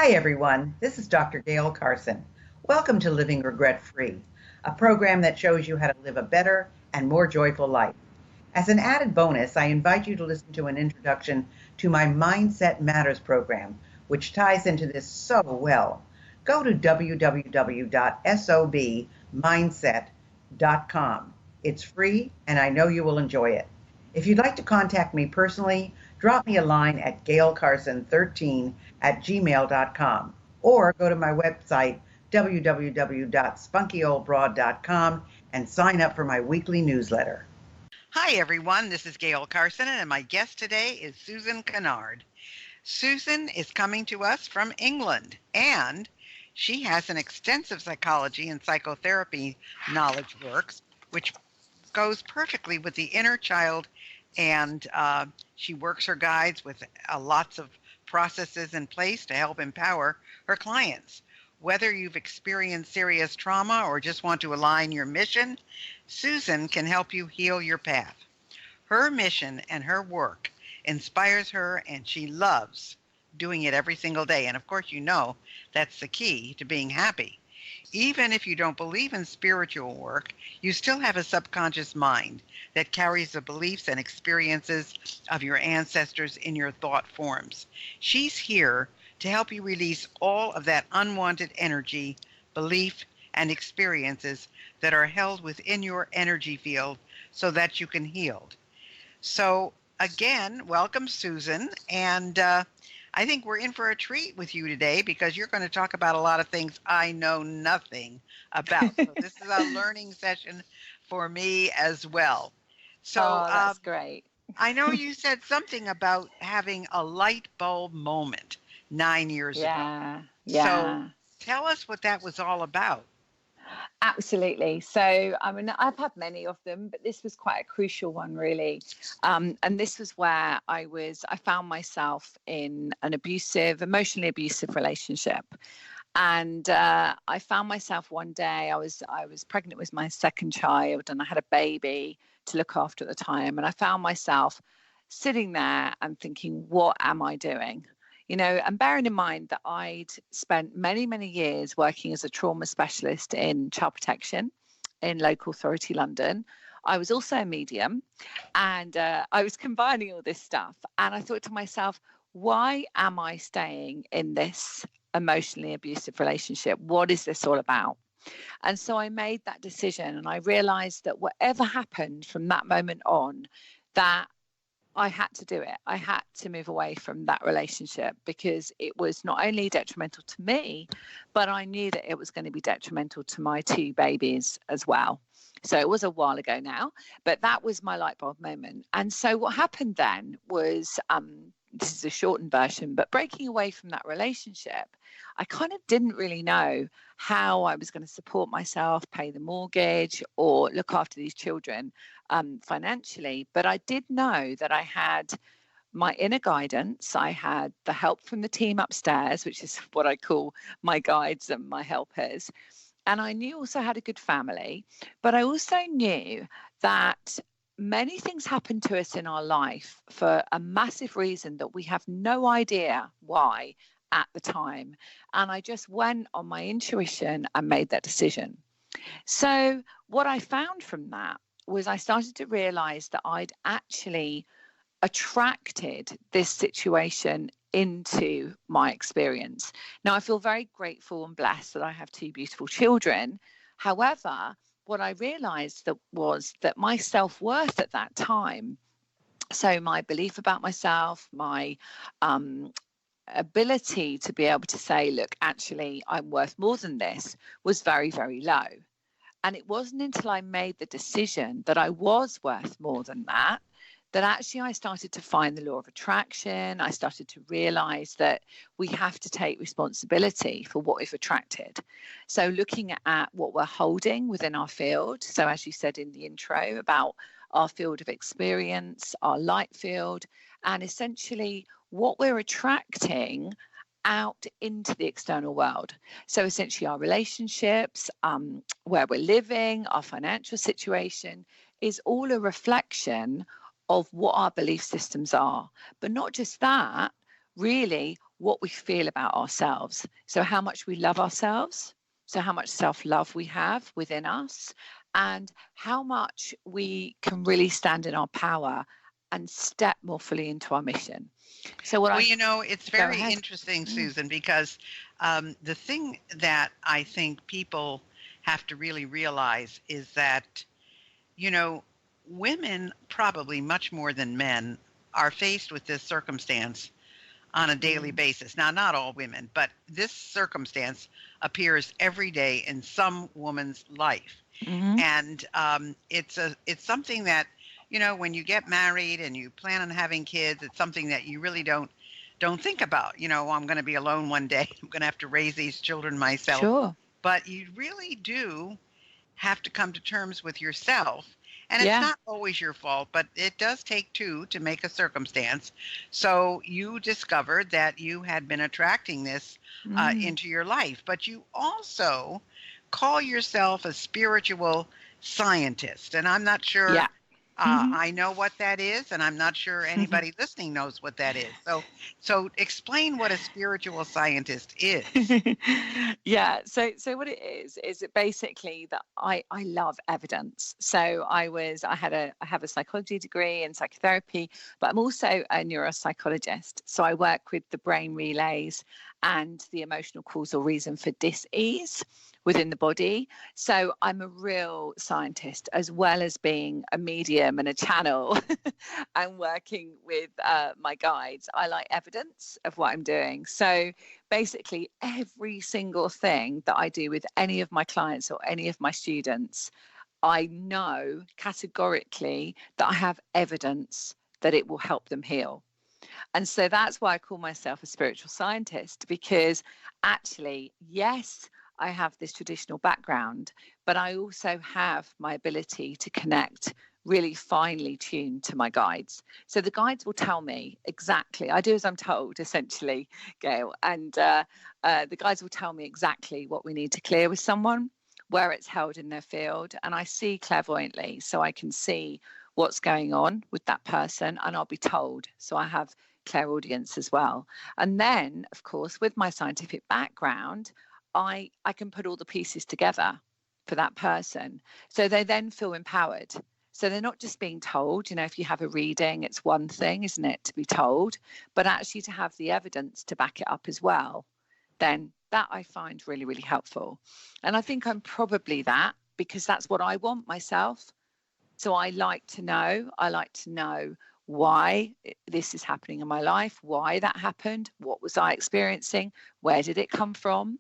Hi, everyone. This is Dr. Gayle Carson. Welcome to Living Regret Free, a program that shows you how to live a better and more joyful life. As an added bonus, I invite you to listen to an introduction to my Mindset Matters program, which ties into this so well. Go to www.sobmindset.com. It's free, and I know you will enjoy it. If you'd like to contact me personally, drop me a line at gaylecarson13@gmail.com or go to my website, www.spunkyoldbroad.com, and sign up for my weekly newsletter. Hi, everyone. This is Gayle Carson, and my guest today is Susan Kennard. Susan is coming to us from England, and she has an extensive psychology and psychotherapy knowledge works, which goes perfectly with the inner child, and she works her guides with lots of processes in place to help empower her clients. Whether you've experienced serious trauma or just want to align your mission, Susan can help you heal your path. Her mission and her work inspires her, and she loves doing it every single day. And of course, you know that's the key to being happy. Even if you don't believe in spiritual work, you still have a subconscious mind that carries the beliefs and experiences of your ancestors in your thought forms. She's here to help you release all of that unwanted energy, belief, and experiences that are held within your energy field so that you can heal. So again, welcome, Susan. And I think we're in for a treat with you today because you're going to talk about a lot of things I know nothing about. So this is a learning session for me as well. So that's great. I know you said something about having a light bulb moment 9 years ago. Yeah. So tell us what that was all about. Absolutely. So, I mean, I've had many of them, but this was quite a crucial one, really. And this was where I found myself in an emotionally abusive relationship. And I found myself one day, I was pregnant with my second child, and I had a baby to look after at the time. And I found myself sitting there and thinking, what am I doing? And bearing in mind that I'd spent many, many years working as a trauma specialist in child protection in local authority London. I was also a medium, and I was combining all this stuff. And I thought to myself, why am I staying in this emotionally abusive relationship? What is this all about? And so I made that decision, and I realized that whatever happened from that moment on, that I had to do it. I had to move away from that relationship because it was not only detrimental to me, but I knew that it was going to be detrimental to my two babies as well. So it was a while ago now, but that was my light bulb moment. And so what happened then was, this is a shortened version, but breaking away from that relationship, I kind of didn't really know how I was going to support myself, pay the mortgage, or look after these children financially. But I did know that I had my inner guidance. I had the help from the team upstairs, which is what I call my guides and my helpers. And I knew also had a good family, but I also knew that many things happen to us in our life for a massive reason that we have no idea why at the time. And I just went on my intuition and made that decision. So what I found from that was I started to realize that I'd actually attracted this situation into my experience. Now, I feel very grateful and blessed that I have two beautiful children. However, what I realized was that my self-worth at that time, so my belief about myself, my ability to be able to say, look, actually, I'm worth more than this, was very, very low. And it wasn't until I made the decision that I was worth more than that actually I started to find the law of attraction. I started to realize that we have to take responsibility for what we've attracted. So looking at what we're holding within our field. So as you said in the intro about our field of experience, our light field, and essentially what we're attracting out into the external world. So essentially our relationships, where we're living, our financial situation is all a reflection of what our belief systems are. But not just that, really, what we feel about ourselves. So how much we love ourselves, so how much self-love we have within us, and how much we can really stand in our power and step more fully into our mission. So Well, it's go very ahead. interesting, Susan, because the thing that I think people have to really realize is that, you know, women probably much more than men are faced with this circumstance on a daily basis. Now, not all women, but this circumstance appears every day in some woman's life. Mm-hmm. And it's something that, when you get married and you plan on having kids, it's something that you really don't think about. I'm going to be alone one day. I'm going to have to raise these children myself. Sure. But you really do have to come to terms with yourself. And it's Yeah. not always your fault, but it does take two to make a circumstance. So you discovered that you had been attracting this into your life, but you also call yourself a spiritual scientist. And I'm not sure Yeah. I know what that is, and I'm not sure anybody listening knows what that is. So explain what a spiritual scientist is. Yeah. So what it is it basically that I love evidence. So I have a psychology degree in psychotherapy, but I'm also a neuropsychologist. So I work with the brain relays and the emotional causal reason for dis-ease within the body. So I'm a real scientist, as well as being a medium and a channel and working with my guides. I like evidence of what I'm doing. So basically every single thing that I do with any of my clients or any of my students, I know categorically that I have evidence that it will help them heal. And so that's why I call myself a spiritual scientist, because actually, yes, I have this traditional background, but I also have my ability to connect really finely tuned to my guides. So the guides will tell me exactly, I do as I'm told, essentially, Gayle, and the guides will tell me exactly what we need to clear with someone, where it's held in their field. And I see clairvoyantly, so I can see what's going on with that person, and I'll be told. So I have clairaudience as well. And then, of course, with my scientific background, I can put all the pieces together for that person. So they then feel empowered. So they're not just being told, if you have a reading, it's one thing, isn't it, to be told, but actually to have the evidence to back it up as well. Then that I find really, really helpful. And I think I'm probably that, because that's what I want myself. So I like to know why this is happening in my life, why that happened, what was I experiencing, where did it come from,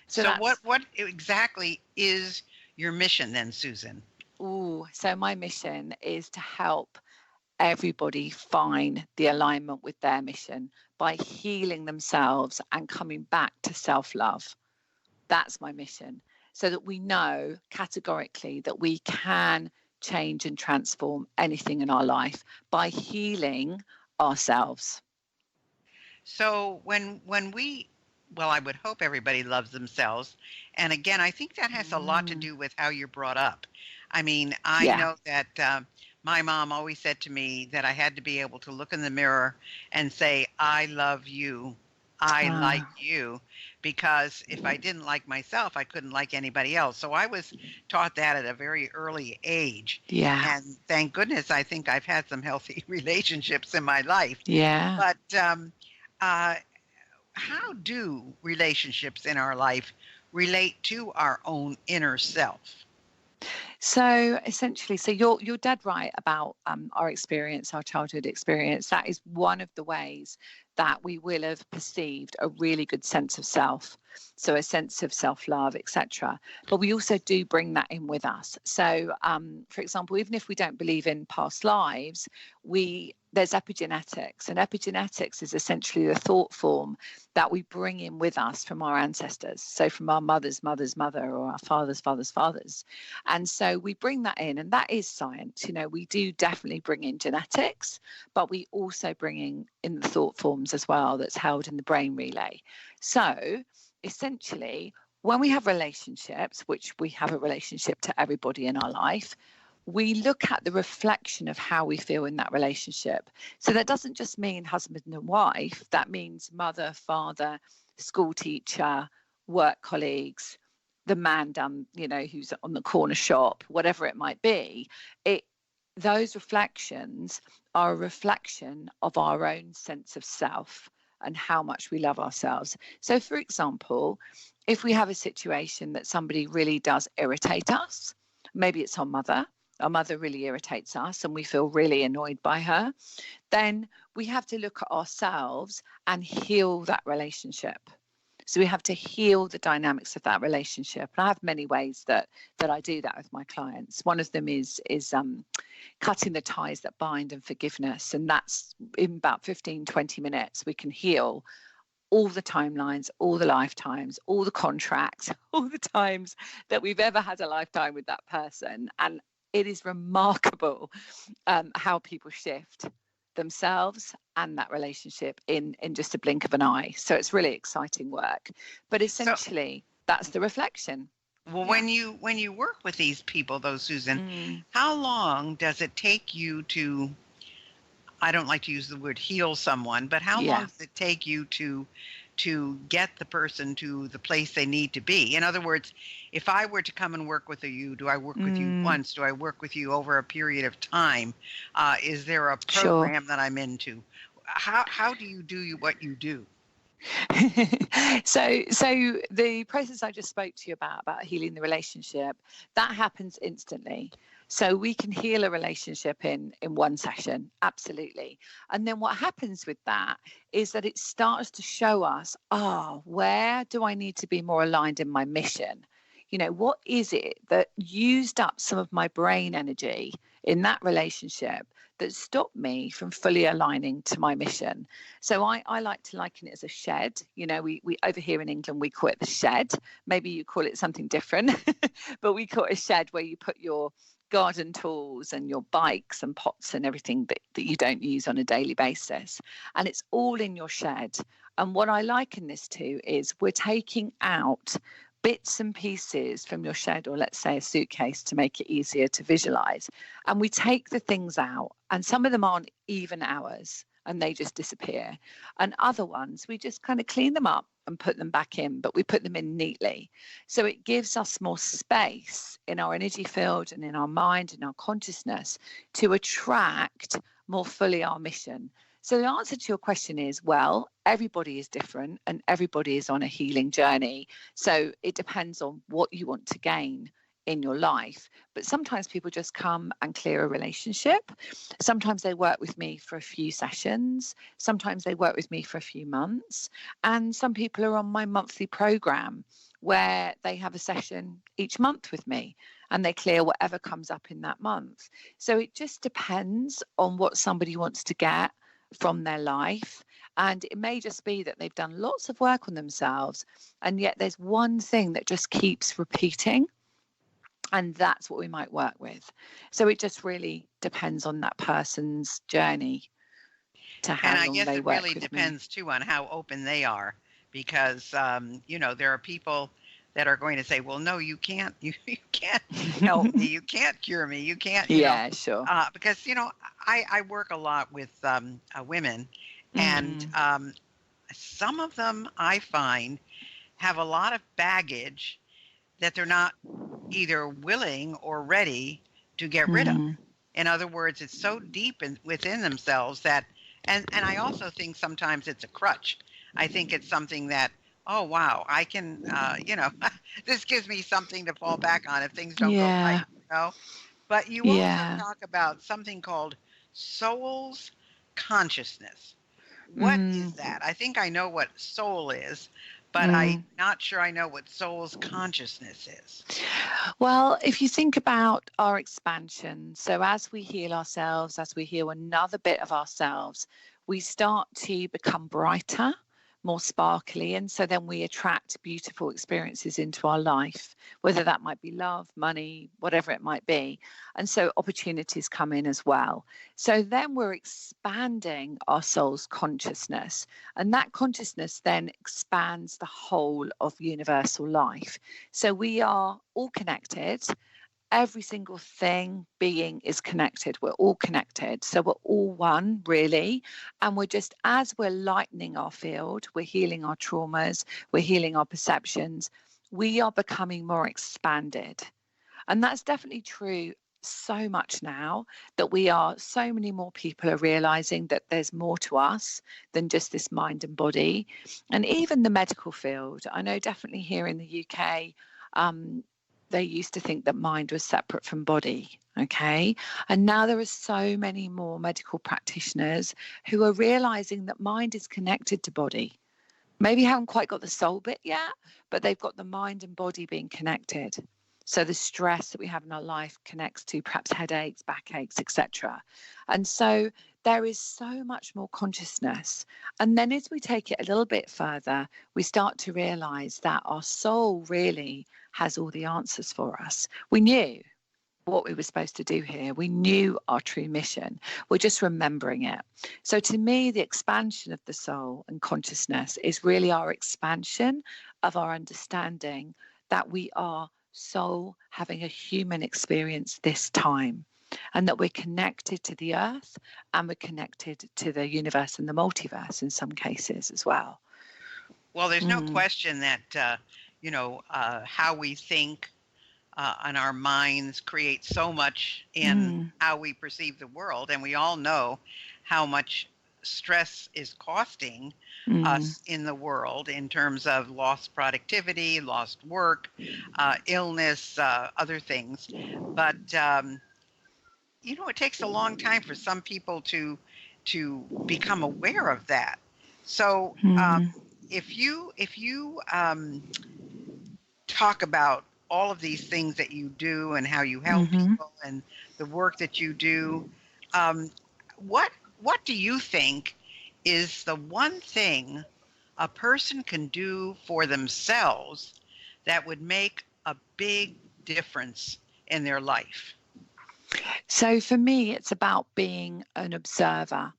So what exactly is your mission then, Susan? So my mission is to help everybody find the alignment with their mission by healing themselves and coming back to self-love. That's my mission, so that we know categorically that we can change and transform anything in our life by healing ourselves. So when I would hope everybody loves themselves. And again, I think that has a lot to do with how you're brought up. I mean, I know that my mom always said to me that I had to be able to look in the mirror and say, I love you. I like you, because if I didn't like myself, I couldn't like anybody else. So I was taught that at a very early age. Yeah. And thank goodness, I think I've had some healthy relationships in my life. Yeah. But how do relationships in our life relate to our own inner self? So essentially, you're dead right about our experience, our childhood experience. That is one of the ways that we will have perceived a really good sense of self, so a sense of self-love, etc. But we also do bring that in with us. So, for example, even if we don't believe in past lives, there's epigenetics, and epigenetics is essentially the thought form that we bring in with us from our ancestors, so from our mother's mother's mother or our father's father's fathers. And so we bring that in, and that is science. We do definitely bring in genetics, but we also bring in the thought forms as well that's held in the brain relay. So essentially, when we have relationships, which we have a relationship to everybody in our life, we look at the reflection of how we feel in that relationship. So that doesn't just mean husband and wife, that means mother, father, school teacher, work colleagues, the man down, who's on the corner shop, whatever it might be. Those reflections are a reflection of our own sense of self and how much we love ourselves. So, for example, if we have a situation that somebody really does irritate us, maybe it's our mother really irritates us and we feel really annoyed by her, then we have to look at ourselves and heal that relationship. So we have to heal the dynamics of that relationship. And I have many ways that I do that with my clients. One of them is cutting the ties that bind and forgiveness. And that's in about 15, 20 minutes, we can heal all the timelines, all the lifetimes, all the contracts, all the times that we've ever had a lifetime with that person. And it is remarkable how people shift themselves and that relationship in just a blink of an eye. So it's really exciting work. But essentially, that's the reflection. Well, yeah. when you work with these people, though, Susan, how long does it take you to, I don't like to use the word heal someone, but how long does it take you to get the person to the place they need to be? In other words, if I were to come and work with you, do I work with you once? Do I work with you over a period of time? Is there a program that I'm into? How do you do what you do? So the process I just spoke to you about healing the relationship, that happens instantly. So we can heal a relationship in one session, absolutely. And then what happens with that is that it starts to show us, where do I need to be more aligned in my mission? What is it that used up some of my brain energy in that relationship that stopped me from fully aligning to my mission? So I like to liken it as a shed. We over here in England, we call it the shed. Maybe you call it something different, but we call it a shed where you put your garden tools and your bikes and pots and everything that you don't use on a daily basis. And it's all in your shed. And what I liken this to is we're taking out bits and pieces from your shed, or let's say a suitcase to make it easier to visualize. And we take the things out, and some of them aren't even ours and they just disappear. And other ones, we just kind of clean them up and put them back in, but we put them in neatly. So it gives us more space in our energy field and in our mind and our consciousness to attract more fully our mission. So the answer to your question is, well, everybody is different and everybody is on a healing journey. So it depends on what you want to gain in your life. But sometimes people just come and clear a relationship. Sometimes they work with me for a few sessions. Sometimes they work with me for a few months. And some people are on my monthly program where they have a session each month with me and they clear whatever comes up in that month. So it just depends on what somebody wants to get from their life. And it may just be that they've done lots of work on themselves, and yet there's one thing that just keeps repeating, and that's what we might work with. So it just really depends on that person's journey to how long they work with me. And I guess it really depends too on how open they are, because there are people that are going to say, well, no, you can't help me, you can't cure me, you can't, sure. Because, I work a lot with women, and some of them I find have a lot of baggage that they're not either willing or ready to get rid of. In other words, it's so deep within themselves that, and I also think sometimes it's a crutch. I think it's something that, oh, wow, I can, this gives me something to fall back on if things don't go right, But you also talk about something called soul's consciousness. What is that? I think I know what soul is, but I'm not sure I know what soul's consciousness is. Well, if you think about our expansion, so as we heal ourselves, as we heal another bit of ourselves, we start to become brighter, more sparkly, and so then we attract beautiful experiences into our life, whether that might be love, money, whatever it might be. And so opportunities come in as well. So then we're expanding our soul's consciousness, and that consciousness then expands the whole of universal life. So we are all connected, every single thing, being is connected. We're all connected. So we're all one, really. And we're just, as we're lightening our field, we're healing our traumas, we're healing our perceptions, we are becoming more expanded. And that's definitely true so much now, that so many more people are realizing that there's more to us than just this mind and body. And even the medical field, I know definitely here in the UK, they used to think that mind was separate from body. Okay. And now there are so many more medical practitioners who are realizing that mind is connected to body. Maybe haven't quite got the soul bit yet, but they've got the mind and body being connected. So the stress that we have in our life connects to perhaps headaches, backaches, etc. And so there is so much more consciousness. And then as we take it a little bit further, we start to realize that our soul really has all the answers for us. We knew what we were supposed to do here. We knew our true mission. We're just remembering it. So to me, the expansion of the soul and consciousness is really our expansion of our understanding that we are soul having a human experience this time, and that we're connected to the earth and we're connected to the universe and the multiverse in some cases as well. Well, there's no question that, how we think and our minds create so much in how we perceive the world. And we all know how much stress is costing us in the world in terms of lost productivity, lost work, illness, other things. But, it takes a long time for some people to become aware of that. So if you talk about all of these things that you do and how you help people and the work that you do, what do you think is the one thing a person can do for themselves that would make a big difference in their life? So for me, it's about being an observer.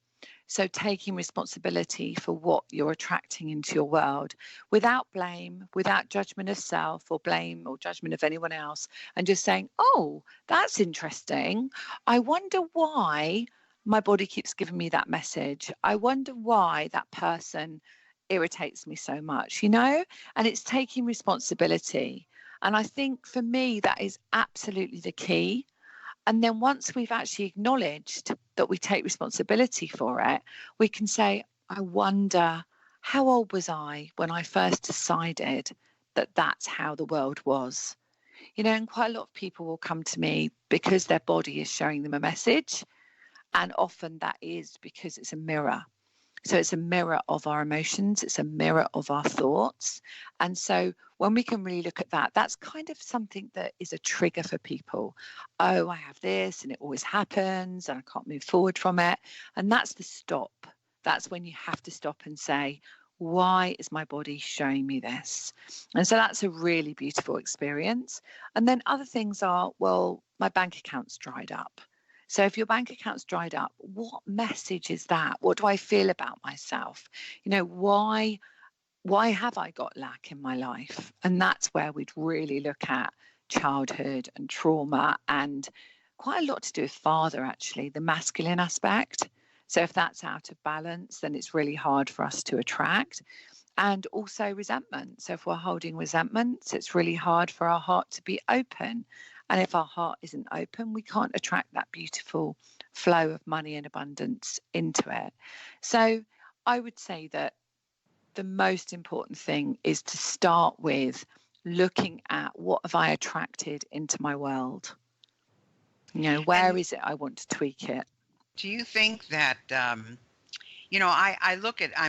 So taking responsibility for what you're attracting into your world without blame, without judgment of self or blame or judgment of anyone else, and just saying, oh, that's interesting. I wonder why my body keeps giving me that message. I wonder why that person irritates me so much, and it's taking responsibility. And I think for me, that is absolutely the key. And then once we've actually acknowledged that we take responsibility for it, we can say, I wonder, how old was I when I first decided that that's how the world was? And quite a lot of people will come to me because their body is showing them a message. And often that is because it's a mirror. So it's a mirror of our emotions. It's a mirror of our thoughts. And so when we can really look at that, that's kind of something that is a trigger for people. Oh, I have this and it always happens and I can't move forward from it. And that's the stop. That's when you have to stop and say, why is my body showing me this? And so that's a really beautiful experience. And then other things are, well, my bank account's dried up. So if your bank account's dried up, what message is that? What do I feel about myself? Why have I got lack in my life? And that's where we'd really look at childhood and trauma, and quite a lot to do with father, actually, the masculine aspect. So if that's out of balance, then it's really hard for us to attract. And also resentment. So if we're holding resentments, it's really hard for our heart to be open. And if our heart isn't open, we can't attract that beautiful flow of money and abundance into it. So I would say that the most important thing is to start with looking at what have I attracted into my world? Where is it I want to tweak it? Do you think that, I'm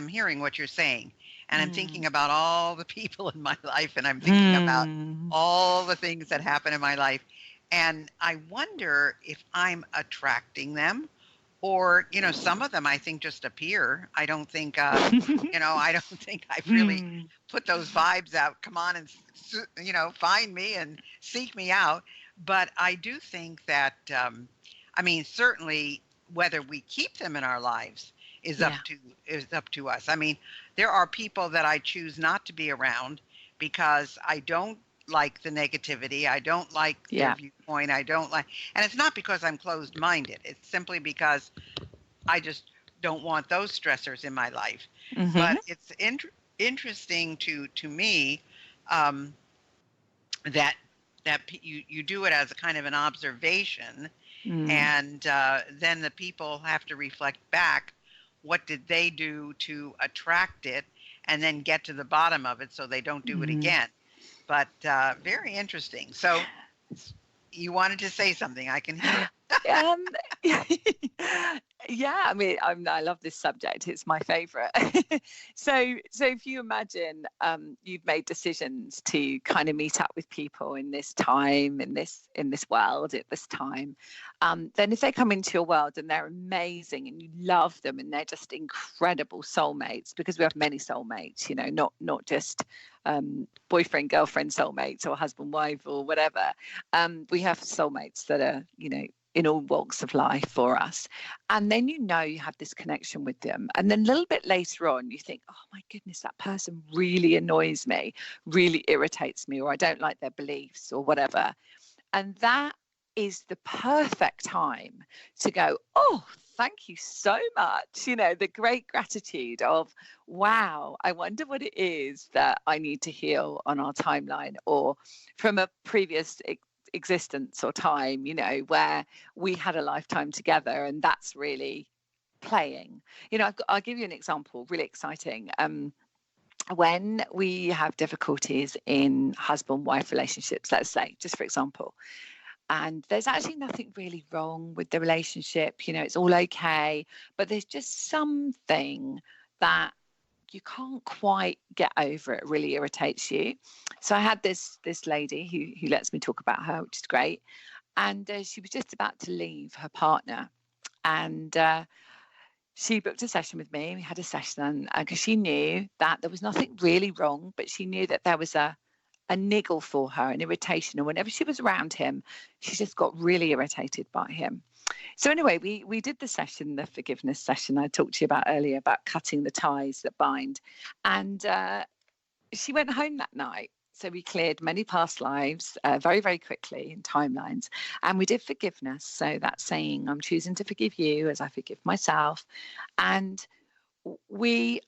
hearing what you're saying, and I'm thinking about all the people in my life, and I'm thinking about all the things that happen in my life. And I wonder if I'm attracting them, or, some of them I think just appear. I don't think, I don't think I've really put those vibes out. Come on and, find me and seek me out. But I do think that, certainly whether we keep them in our lives is up to us. I mean, there are people that I choose not to be around because I don't like the negativity. I don't like their viewpoint. I don't like, and it's not because I'm closed-minded. It's simply because I just don't want those stressors in my life. Mm-hmm. But it's interesting to me that you do it as a kind of an observation, and then the people have to reflect back, what did they do to attract it, and then get to the bottom of it so they don't do it again. But very interesting. So you wanted to say something. I can hear. Yeah, I mean, I love this subject. It's my favorite. So if you imagine you've made decisions to kind of meet up with people in this time, in this world at this time, then if they come into your world and they're amazing and you love them and they're just incredible soulmates, because we have many soulmates, you know, not just boyfriend, girlfriend soulmates or husband, wife or whatever. We have soulmates that are, you know, in all walks of life for us. And then you know you have this connection with them. And then a little bit later on, you think, oh my goodness, that person really annoys me, really irritates me, or I don't like their beliefs or whatever. And that is the perfect time to go, oh, thank you so much. You know, the great gratitude of, wow, I wonder what it is that I need to heal on our timeline, or from a previous existence or time, you know, where we had a lifetime together, and that's really playing. You know, I'll give you an example, really exciting. When we have difficulties in husband-wife relationships, let's say, just for example, and there's actually nothing really wrong with the relationship, you know, it's all okay, but there's just something that you can't quite get over. It really irritates you. So I had this lady who lets me talk about her, which is great. And she was just about to leave her partner, and she booked a session with me. We had a session because she knew that there was nothing really wrong, but she knew that there was a niggle for her, an irritation, and whenever she was around him, she just got really irritated by him. So anyway, we did the session, the forgiveness session I talked to you about earlier, about cutting the ties that bind. And she went home that night. So we cleared many past lives very, very quickly in timelines. And we did forgiveness. So that's saying, I'm choosing to forgive you as I forgive myself. And we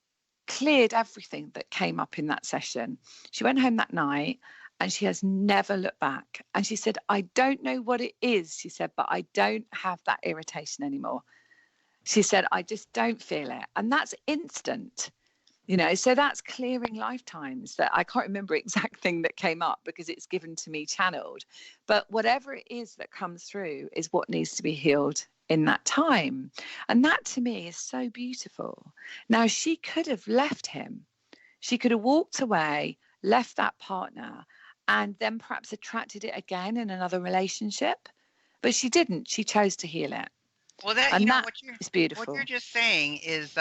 cleared everything that came up in that session. She went home that night, and she has never looked back. And she said, I don't know what it is, she said, but I don't have that irritation anymore. She said, I just don't feel it. And that's instant, you know, so that's clearing lifetimes. That I can't remember exact thing that came up because it's given to me channeled. But whatever it is that comes through is what needs to be healed in that time. And that to me is so beautiful. Now, she could have left him. She could have walked away, left that partner, and then perhaps attracted it again in another relationship. But she didn't. She chose to heal it. Well, that, and you know, that what is beautiful. What you're just saying is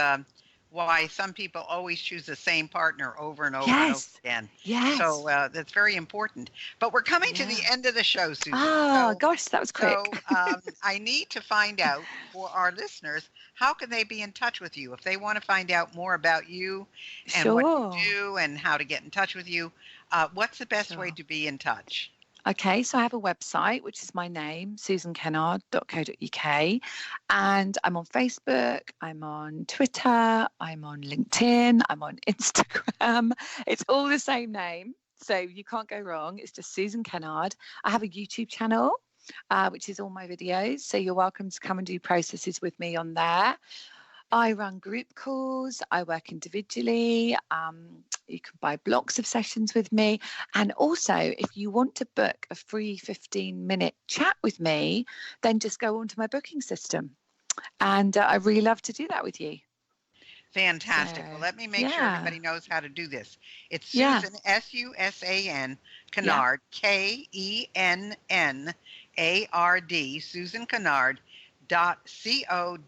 why some people always choose the same partner over and over and over again. Yes. So that's very important. But we're coming to the end of the show, Susan. Oh, gosh, that was quick. So I need to find out for our listeners, how can they be in touch with you? If they want to find out more about you and what you do and how to get in touch with you, what's the best way to be in touch? Okay, so I have a website, which is my name, susankennard.co.uk. And I'm on Facebook, I'm on Twitter, I'm on LinkedIn, I'm on Instagram. It's all the same name, so you can't go wrong. It's just Susan Kennard. I have a YouTube channel, which is all my videos. So you're welcome to come and do processes with me on there. I run group calls. I work individually. You can buy blocks of sessions with me. And also, if you want to book a free 15-minute chat with me, then just go onto my booking system. And I really love to do that with you. Fantastic. Well, let me make sure everybody knows how to do this. It's Susan, S-U-S-A-N, Kennard, Kennard, Susan Kennard, .co.uk.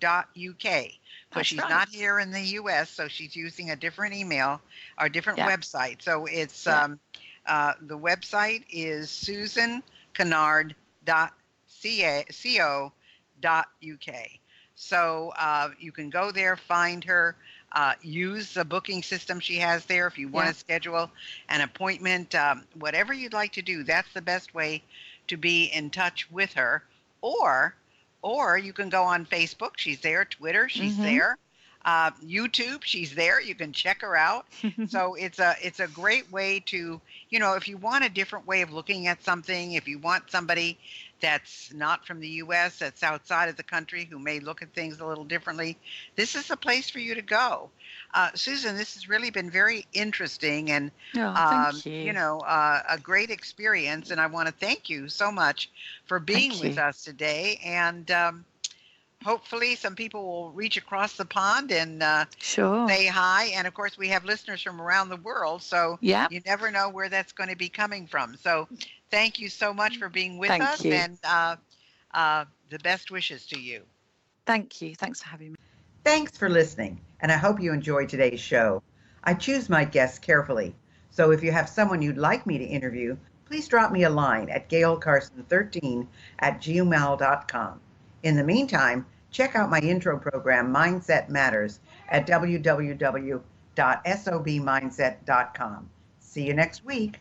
Because she's not here in the U.S., so she's using a different email or different website. So it's the website is susankennard.co.uk. So you can go there, find her. use the booking system she has there. If you want Yeah. to schedule an appointment, whatever you'd like to do, that's the best way to be in touch with her. Or, or you can go on Facebook. She's there. Twitter. She's Mm-hmm. there. YouTube. She's there. You can check her out. So it's a great way to, if you want a different way of looking at something, if you want somebody that's not from the U.S., that's outside of the country, who may look at things a little differently, this is the place for you to go. Susan, this has really been very interesting and, Oh, thank you. a great experience. And I want to thank you so much for being Thank with you. us today. And hopefully some people will reach across the pond and Sure. say hi. And of course, we have listeners from around the world, so Yeah. you never know where that's going to be coming from. So thank you so much for being with Thank us, you. and the best wishes to you. Thank you. Thanks for having me. Thanks for listening, and I hope you enjoyed today's show. I choose my guests carefully, so if you have someone you'd like me to interview, please drop me a line at gaylecarson13@gmail.com. In the meantime, check out my intro program, Mindset Matters, at www.sobmindset.com. See you next week.